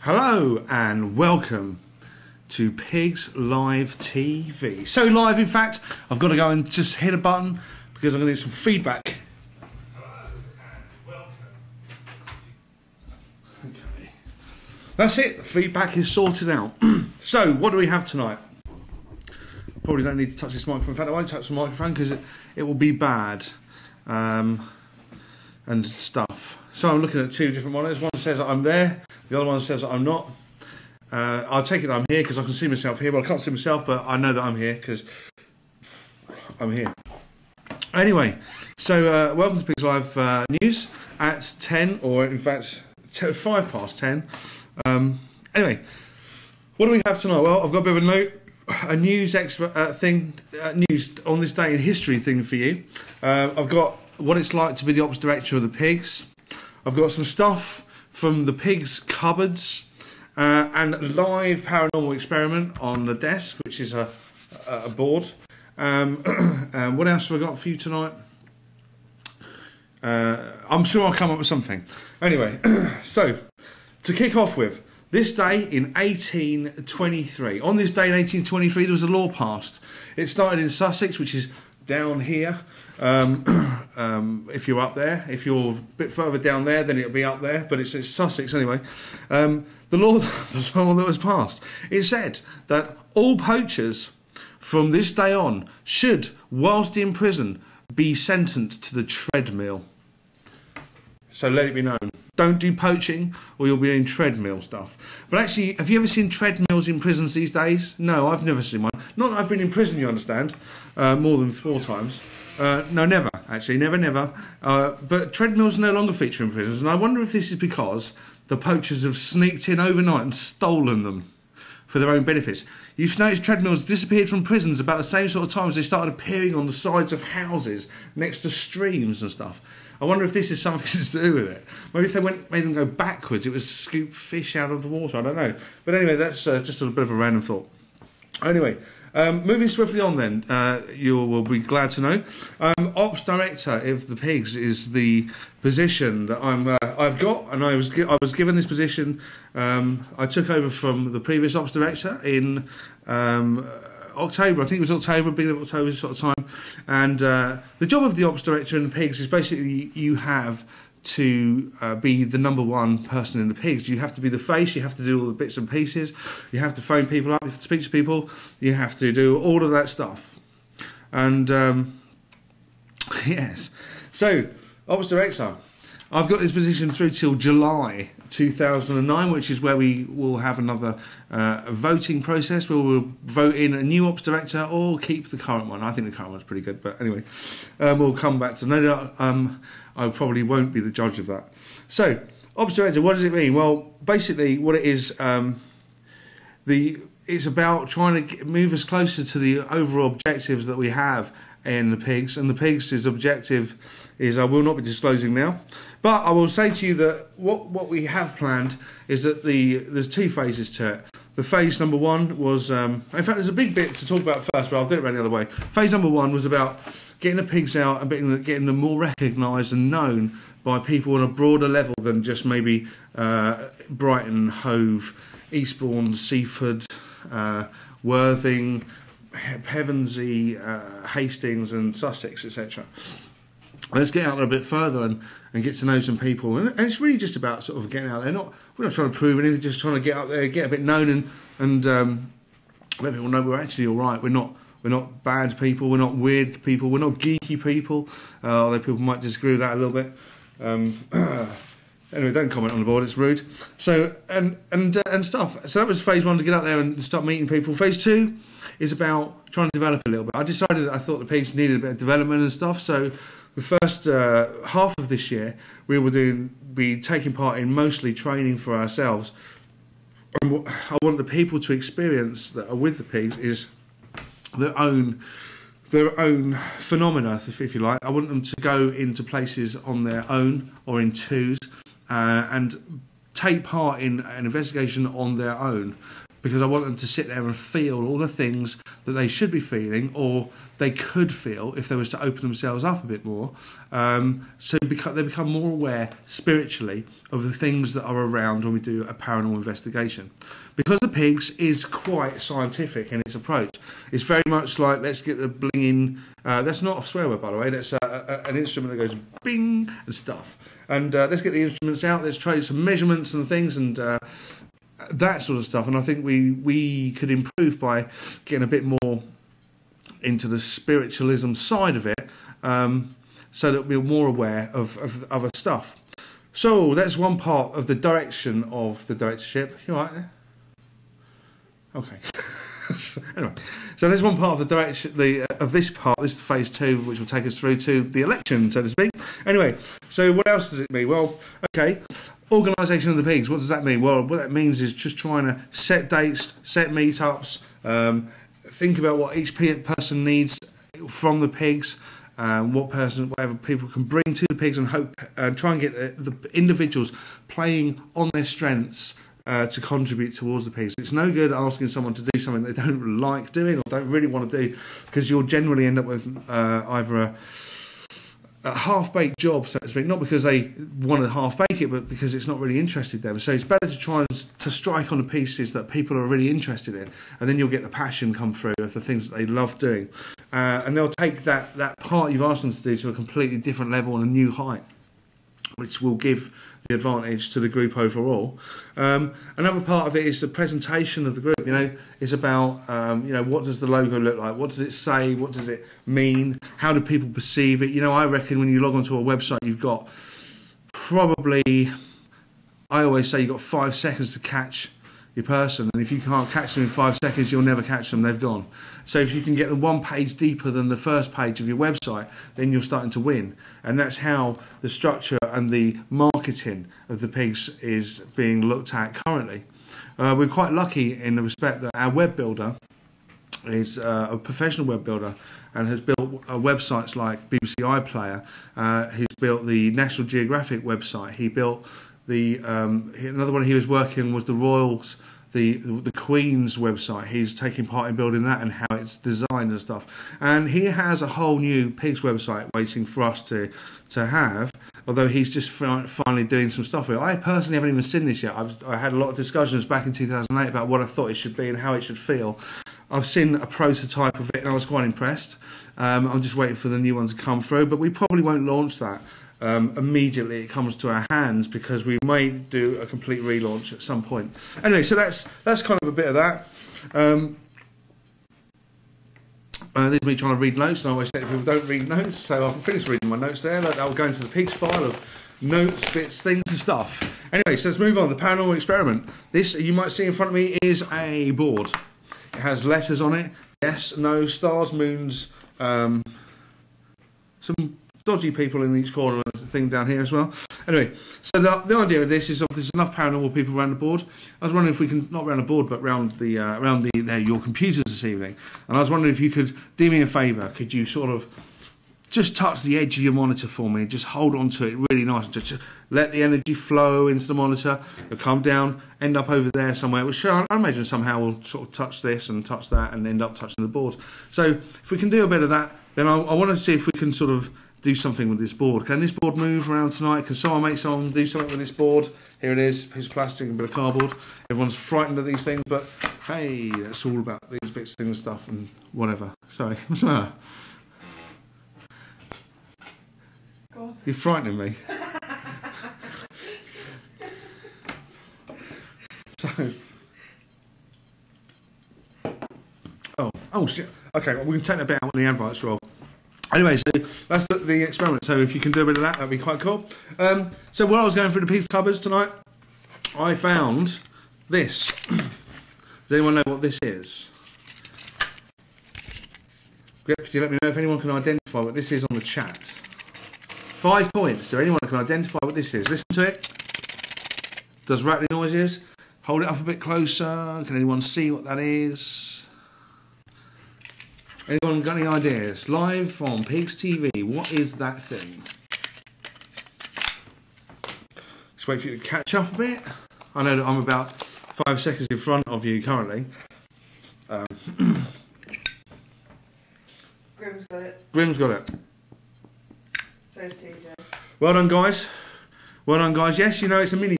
Hello and welcome to Pigs Live TV. So live, in fact, I've got to go and just hit a button because I'm going to get some feedback. Hello and welcome. Okay. That's it, the feedback is sorted out. So, what do we have tonight? Probably don't need to touch this microphone. In fact, I won't touch the microphone because it will be bad. And stuff. So I'm looking at two different monitors. One says that I'm there, the other one says that I'm not. I'll take it that I'm here because I can see myself here. Well, I can't see myself, but I know that I'm here because I'm here. Anyway, so welcome to Pigs Live News at 10, or in fact 5 past 10. Anyway, what do we have tonight? Well, I've got a bit of a news news on this day in history thing for you. I've got what it's like to be the ops director of the Pigs. I've got some stuff from the Pigs cupboards and a live paranormal experiment on the desk, which is a board. What else have I got for you tonight? I'm sure I'll come up with something. Anyway, so to kick off with, this day in 1823. On this day in 1823, there was a law passed. It started in Sussex, which is down here. If you're up there, if you're a bit further down there, then it'll be up there. But it's Sussex anyway. The law that was passed, it said that all poachers from this day on should, whilst in prison, be sentenced to the treadmill. So let it be known. Don't do poaching or you'll be doing treadmill stuff. But actually, have you ever seen treadmills in prisons these days? No, I've never seen one. Not that I've been in prison, you understand, more than 4 times. No, never, actually, never. But treadmills no longer feature in prisons, and I wonder if this is because the poachers have sneaked in overnight and stolen them for their own benefits. You've noticed treadmills disappeared from prisons about the same sort of time as they started appearing on the sides of houses next to streams and stuff. I wonder if this is something to do with it. Maybe if they made them go backwards, it was scoop fish out of the water. I don't know. But anyway, that's just a bit of a random thought. Anyway, moving swiftly on then, you will be glad to know. Ops Director of the Pigs is the position that I've got, and I was given this position. I took over from the previous Ops Director in October. I think it was October, beginning of October sort of time. And the job of the Ops Director in the Pigs is basically you have to be the #1 person in the Pigs. You have to be the face, you have to do all the bits and pieces, you have to phone people up, you have to speak to people, you have to do all of that stuff. And yes, so Ops Director, I've got this position through till July 2009, which is where we will have another voting process where we'll vote in a new Ops Director or keep the current one. I think the current one's pretty good, but anyway, we'll come back to that. I probably won't be the judge of that. So, Ops Director, what does it mean? Well, basically what it is, it's about trying to move us closer to the overall objectives that we have in the Pigs, and the Pigs' objective is, I will not be disclosing now, but I will say to you that what we have planned is that there's 2 phases to it. The phase #1 was, in fact there's a big bit to talk about first, but I'll do it around the other way. Phase #1 was about getting the Pigs out and getting them more recognised and known by people on a broader level than just maybe Brighton, Hove, Eastbourne, Seaford, Worthing, Pevensey, Hastings and Sussex, etc. Let's get out there a bit further and get to know some people. And it's really just about sort of getting out there. We're not trying to prove anything, just trying to get out there, get a bit known and let people know we're actually all right. We're not bad people, we're not weird people, we're not geeky people, although people might disagree with that a little bit. Anyway, don't comment on the board, it's rude. So, and stuff. So that was phase 1, to get out there and start meeting people. Phase 2 is about trying to develop a little bit. I decided that I thought the Pigs needed a bit of development and stuff, so the first half of this year we will be taking part in mostly training for ourselves. And what I want the people to experience that are with the Pigs is their own phenomena, if you like. I want them to go into places on their own or in twos and take part in an investigation on their own because I want them to sit there and feel all the things that they should be feeling, or they could feel if they was to open themselves up a bit more. So they become more aware spiritually of the things that are around when we do a paranormal investigation. Because the pigs is quite scientific in its approach. It's very much like, let's get the blinging, that's not a swear word, by the way, that's an instrument that goes bing and stuff. And let's get the instruments out, let's try some measurements and things and that sort of stuff. And I think we could improve by getting a bit more into the spiritualism side of it, so that we're more aware of other stuff. So that's one part of the direction of the directorship. You all right there? Okay. Anyway, so there's one part of the direction of this part. This is phase 2, which will take us through to the election, so to speak. Anyway, so what else does it mean? Well, okay, organisation of the pigs. What does that mean? Well, what that means is just trying to set dates, set meetups, think about what each person needs from the pigs. Whatever people can bring to the pigs, and hope try and get the individuals playing on their strengths to contribute towards the pigs. It's no good asking someone to do something they don't like doing or don't really want to do, because you'll generally end up with either a half-baked job, so to speak, not because they want to half-bake it, but because it's not really interested them. So it's better to try and to strike on the pieces that people are really interested in, and then you'll get the passion come through of the things that they love doing. And they'll take that part you've asked them to do to a completely different level and a new height, which will give the advantage to the group overall. Another part of it is the presentation of the group. You know, it's about what does the logo look like? What does it say? What does it mean? How do people perceive it? You know, I reckon when you log onto a website, you've got probably, I always say, you've got 5 seconds to catch your person, and if you can't catch them in 5 seconds, you'll never catch them, they've gone. So if you can get them one page deeper than the first page of your website, then you're starting to win. And that's how the structure and the marketing of the pigs is being looked at currently. We're quite lucky in the respect that our web builder is a professional web builder and has built websites like BBC iPlayer. He's built the National Geographic website. He built another one he was working was the Royals, the Queen's website. He's taking part in building that and how it's designed and stuff. And he has a whole new pigs website waiting for us to have, although he's just finally doing some stuff with it. I personally haven't even seen this yet. I had a lot of discussions back in 2008 about what I thought it should be and how it should feel. I've seen a prototype of it and I was quite impressed. I'm just waiting for the new one to come through, but we probably won't launch that immediately it comes to our hands, because we may do a complete relaunch at some point. Anyway, so that's kind of a bit of that. This is me trying to read notes, and I always say to people, don't read notes, so I've finished reading my notes there. I'll go into the pigs file of notes, bits, things and stuff. Anyway, so let's move on. The paranormal experiment. This, you might see in front of me, is a board. It has letters on it. Yes, no, stars, moons, some dodgy people in each corner and thing down here as well. Anyway, so the idea of this is, if there's enough paranormal people around the board, I was wondering if we can, not around the board, but around your computers this evening. And I was wondering if you could do me a favour. Could you sort of just touch the edge of your monitor for me, just hold on to it really nice, and just let the energy flow into the monitor. It'll come down, end up over there somewhere, which I imagine somehow will sort of touch this and touch that and end up touching the board. So if we can do a bit of that, then I want to see if we can sort of do something with this board. Can this board move around tonight? Can someone make someone do something with this board? Here it is, piece of plastic and a bit of cardboard. Everyone's frightened of these things, but hey, it's all about these bits, things and stuff and whatever. Sorry, what's the matter? Go on. You're frightening me. So, oh shit. Okay, well, we can take that bit out when the adverts roll. Anyway, so that's the experiment. So if you can do a bit of that, that'd be quite cool. So while I was going through the pigs cupboards tonight, I found this. Does anyone know what this is? Could you let me know if anyone can identify what this is on the chat? 5 points. So anyone can identify what this is. Listen to it. Does rattling noises. Hold it up a bit closer. Can anyone see what that is? Anyone got any ideas? Live on Pigs TV, what is that thing? Just wait for you to catch up a bit. I know that I'm about 5 seconds in front of you currently. Grim's got it. Grim's got it. So is TJ. Well done, guys. Well done, guys. Yes, you know it's a mini